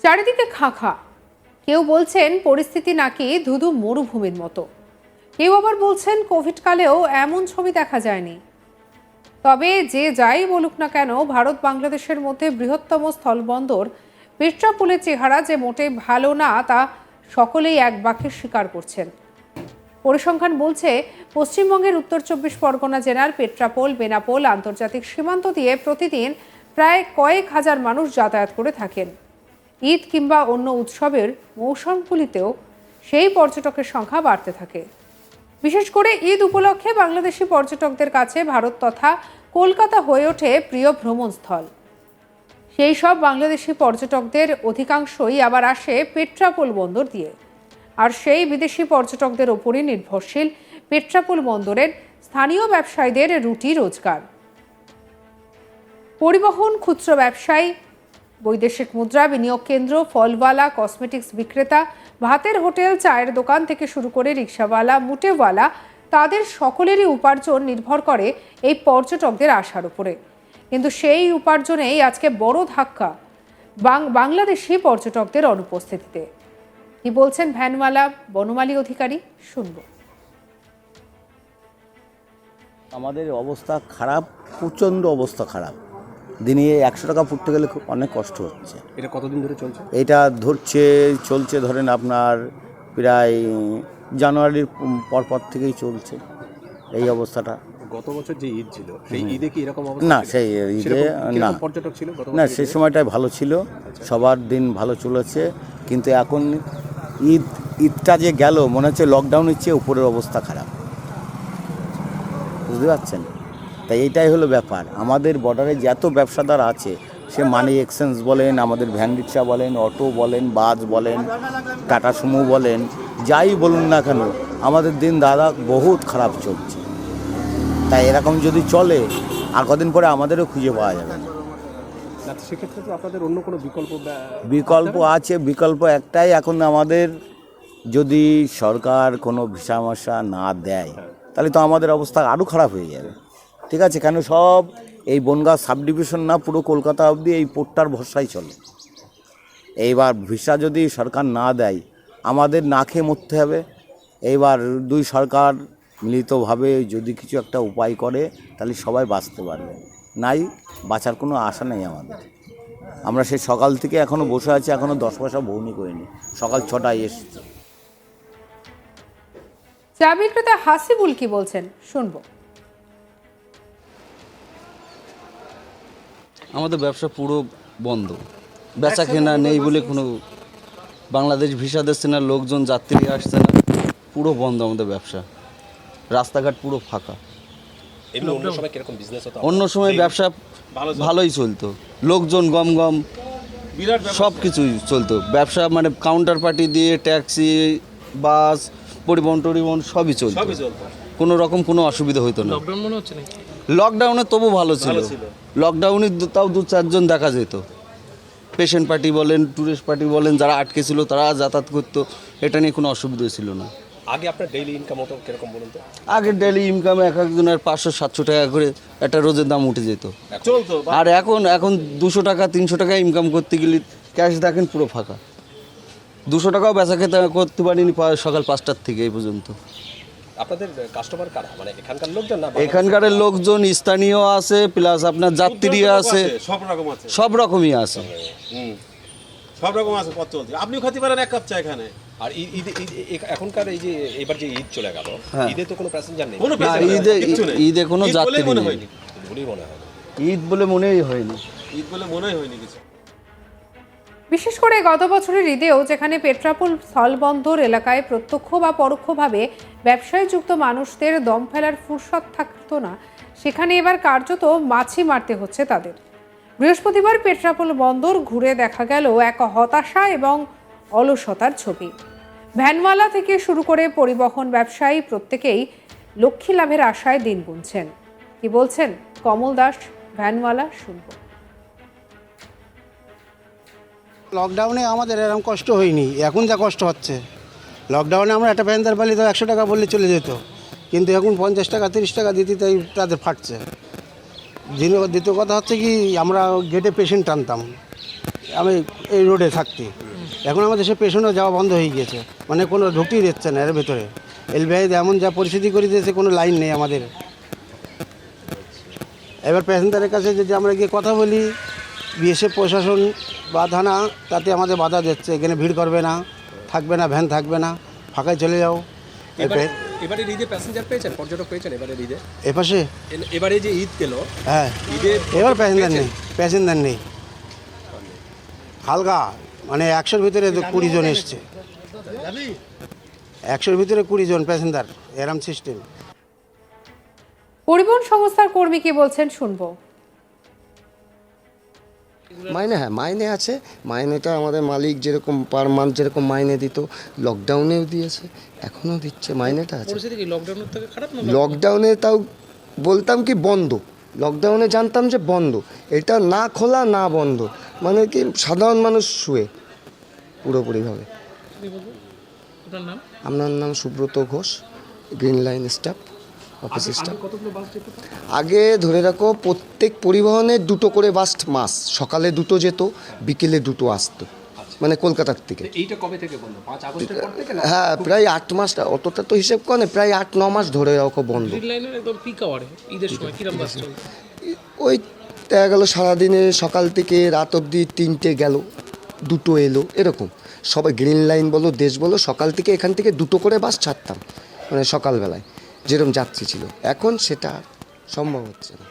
চারিদিকে খাঁ, কেউ বলছেন পরিস্থিতি নাকি ধুধু মরুভূমির মতো, কেউ আবার বলছেন কোভিডকালেও এমন ছবি দেখা যায়নি। তবে যে যাই বলুক না কেন, ভারত বাংলাদেশের মধ্যে বৃহত্তম স্থলবন্দর পেট্রাপোলের চেহারা যে মোটে ভালো না তা সকলেই এক বাক্যে স্বীকার করছেন। পরিসংখ্যান বলছে, পশ্চিমবঙ্গের উত্তর 24 পরগনা জেলার পেট্রাপোল বেনাপোল আন্তর্জাতিক সীমান্ত দিয়ে প্রতিদিন প্রায় কয়েক হাজার মানুষ যাতায়াত করে থাকেন। ঈদ কিংবা অন্য উৎসবের মৌসুমগুলিতেও সেই পর্যটকের সংখ্যা বাড়তে থাকে। বিশেষ করে ঈদ উপলক্ষে বাংলাদেশি পর্যটকদের কাছে ভারত তথা কলকাতা হয়ে ওঠে প্রিয় ভ্রমণস্থল। সেই সব বাংলাদেশি পর্যটকদের অধিকাংশই আবার আসে পেট্রাপোল বন্দর দিয়ে, আর সেই বিদেশি পর্যটকদের ওপরই নির্ভরশীল পেট্রাপোল বন্দরের স্থানীয় ব্যবসায়ীদের রুটি রোজগার। পরিবহন, খুচরো ব্যবসায়ী, বৈদেশিক মুদ্রা বিনিয়োগ কেন্দ্র, ফলওয়ালা, কসমেটিক্স বিক্রেতা, ভাতের হোটেল, চায়ের দোকান থেকে শুরু করে রিক্সাওয়ালা, মুটেওয়ালা, তাদের সকলেরই উপার্জন নির্ভর করে এই পর্যটকদের আসার উপরে। কিন্তু সেই উপার্জনেই আজকে বড় ধাক্কা বাংলাদেশি পর্যটকদের অনুপস্থিতিতে। কি বলছেন ভ্যানওয়ালা বনমালী অধিকারী, শুনব। আমাদের অবস্থা খারাপ, প্রচণ্ড অবস্থা খারাপ। দিনে 100 টাকা ফুটতে গেলে খুব অনেক কষ্ট হচ্ছে। এটা কতদিন ধরে চলছে? এটা চলছে ধরেন আপনার প্রায় জানুয়ারির পর থেকেই চলছে এই অবস্থাটা। গত বছর যে ঈদ ছিল সেই ঈদে কি এরকম অবস্থা? না, সেই ঈদে না, পর্যটক ছিল না, সেই সময়টাই ভালো ছিল, সবার দিন ভালো চলেছে। কিন্তু এখন ঈদটা যে গেল, মনে হচ্ছে লকডাউনের চেয়ে উপরের অবস্থা খারাপ, বুঝতে পারছেন? তাই এইটাই হলো ব্যাপার। আমাদের বর্ডারে যত ব্যবসাদার আছে, সে মানি এক্সচেঞ্জ বলেন, আমাদের ভ্যান রিক্সা বলেন, অটো বলেন, বাস বলেন, টাটা সুমো বলেন, যাই বলুন না কেন, আমাদের দিন দাদা বহুত খারাপ চলছে। তাই এরকম যদি চলে আর কদিন পরে আমাদেরও খুঁজে পাওয়া যাবে না। সেক্ষেত্রে তো আপনাদের অন্য কোনো বিকল্প আছে। বিকল্প একটাই, এখন আমাদের যদি সরকার কোনো ভিসা মশা না দেয় তাহলে তো আমাদের অবস্থা আরও খারাপ হয়ে যাবে। ঠিক আছে, কেন সব এই বনগাঁ সাব ডিভিশন না, পুরো কলকাতা অবধি এই পোর্টটার ভরসায় চলে। এইবার ভিসা যদি সরকার না দেয়, আমাদের না খেয়ে মরতে হবে। এইবার দুই সরকার মিলিতভাবে যদি কিছু একটা উপায় করে তাহলে সবাই বাঁচতে পারবে, নাই বাঁচার কোনো আশা নেই আমাদের। আমরা সেই সকাল থেকে এখনও বসে আছি, এখনও 10 পয়সা বউনি করিনি, সকাল 6টায় এসেছি। চা বিক্রেতা হাসিবুল কি বলছেন, শুনবো। আমাদের ব্যবসা পুরো বন্ধ, বেচা কেনা নেই বলে কোনো বাংলাদেশ ভিসা দিচ্ছে না, লোকজন যাত্রী আসছে না, পুরো বন্ধ আমাদের ব্যবসা। রাস্তাঘাট পুরো ফাঁকা। অন্য সময় ব্যবসা ভালোই চলতো, লোকজন গম সব কিছুই চলতো। ব্যবসা মানে কাউন্টার পার্টি দিয়ে ট্যাক্সি, বাস, পরিবহন সবই চলতো, কোনো রকম কোনো অসুবিধা হইতো না। লকডাউনে তবু ভালো ছিল, লকডাউনে তাও 2-4 জন দেখা যেত। পেশেন্ট পার্টি বলেন, ট্যুরিস্ট পার্টি বলেন, যারা আটকে ছিল তারা যাতায়াত করতো, এটা নিয়ে কোনো অসুবিধা ছিল না। আগে আপনার ডেইলি ইনকাম হতো কিরকম বলুন তো? আগে ডেইলি ইনকামে এক একজনের 500-700 টাকা করে একটা রোজের দাম উঠে যেত। আর এখন 200 টাকা 300 টাকা ইনকাম করতে গেলে ক্যাশ দেখেন পুরো ফাঁকা। 200 টাকাও বেচা খেতে করতে পারিনি সকাল 5টার থেকে এই পর্যন্ত। আপনাদের কাস্টমার কারা, মানে এখানকার লোকজন না? এখানকার লোকজন স্থানীয় আছে, প্লাস আপনার যাত্রী আছে, সব রকমই আছে। সব রকম আছে, পথ চলছে। আপনিও খেতে পারেন এক কাপ চা এখানে। আর এখনকার এই যে এবার যে ঈদ চলে গেল, ঈদে তো কোনো প্যাসেঞ্জার নেই। ঈদে কোনো যাত্রী মনে নেই, হয়নি, ঈদ বলে মনেই হয়নি, ঈদ বলে মনেই হয়নি কিছু। বিশেষ করে গত বছরের ঈদেও যেখানে পেট্রাপোল স্থলবন্দর এলাকায় প্রত্যক্ষ বা পরোক্ষভাবে ব্যবসায়যুক্ত মানুষদের দম ফেলার ফুরসত থাকতো না, সেখানে এবার কার্যত মাছি মারতে হচ্ছে তাদের। বৃহস্পতিবার পেট্রাপোল বন্দর ঘুরে দেখা গেল এক হতাশা এবং অলসতার ছবি। ভ্যানওয়ালা থেকে শুরু করে পরিবহন ব্যবসায়ী প্রত্যেকেই লক্ষ্মী লাভের আশায় দিন গুনছেন। কি বলছেন কমল দাস ভ্যানওয়ালা, শুনবো। লকডাউনে আমাদের এরকম কষ্ট হয়নি, এখন যা কষ্ট হচ্ছে। লকডাউনে আমরা একটা প্যান্টার পালি তো 100 টাকা বললে চলে যেত, কিন্তু এখন 50 টাকা 30 টাকা দিতে তাই তাদের ফাটছে। দ্বিতীয় কথা হচ্ছে কি, আমরা গেটে পেশেন্ট টানতাম, আমি এই রোডে থাকতে, এখন আমাদের সে পেছনেও যাওয়া বন্ধ হয়ে গিয়েছে, মানে কোনো ঢুকতেই দিচ্ছে না এর ভেতরে। এলবিআই এমন যা পরিস্থিতি করে দিয়েছে, কোনো লাইন নেই আমাদের। এবার প্যাসেঞ্জারের কাছে যদি আমরা গিয়ে কথা বলি, বিএসএফ প্রশাসন বা থানা তাতে আমাদের বাধা দিচ্ছে, এখানে ভিড় করবে না, থাকবে না, ভ্যান থাকবে না, ফাঁকায় চলে যাও। এবারে ঈদে প্যাসেঞ্জার পেয়েছেন, পর্যটক পেয়েছেন এবারে ঈদে? এপাশে এবারে যে ঈদ গেল, হ্যাঁ, ঈদে এবার প্যাসেঞ্জার নেই হালকা, মানে 100-র ভিতরে 20 জন এসছে, 100-র ভিতরে 20 জন প্যাসেঞ্জার, এরম সিস্টেম। পরিবহন সংস্থার কর্মী কি বলছেন শুনবো। মাইনে, হ্যাঁ মাইনে আছে। মাইনেটা আমাদের মালিক যেরকম পার মান্থ যেরকম মাইনে দিত, লকডাউনেও দিয়েছে, এখনও দিচ্ছে, মাইনেটা আছে। লকডাউনে তাও বলতাম কি বন্ধ, লকডাউনে জানতাম যে বন্ধ, এটা না খোলা না বন্ধ, মানে কি সাধারণ মানুষ শুয়ে পুরোপুরিভাবে। আপনার নাম Subrata Ghosh, green line staff, office staff. আগে ধরে রাখো প্রত্যেক পরিবহনে 2টো করে বাস মাস, সকালে 2টো যেত, বিকেলে 2টো আসতো, মানে কলকাতার থেকে। এইটা কবে থেকে বন্ধ? 5 আগস্টের পর থেকে না? হ্যাঁ, প্রায় 8 মাস, অতটা তো হিসেব করে প্রায় 8-9 মাস ধরে রাখো বন্ধ। ওই দেখা গেল সারাদিনে সকাল থেকে রাত অবধি 3টে গেল, 2টো এলো, এরকম। সবাই গ্রিন লাইন বলো দেশ বলো, সকাল থেকে এখান থেকে 2টো করে বাস ছাড়তাম, মানে সকালবেলায় যেরকম যাত্রী ছিল। এখন সেটা সম্ভব হচ্ছে না।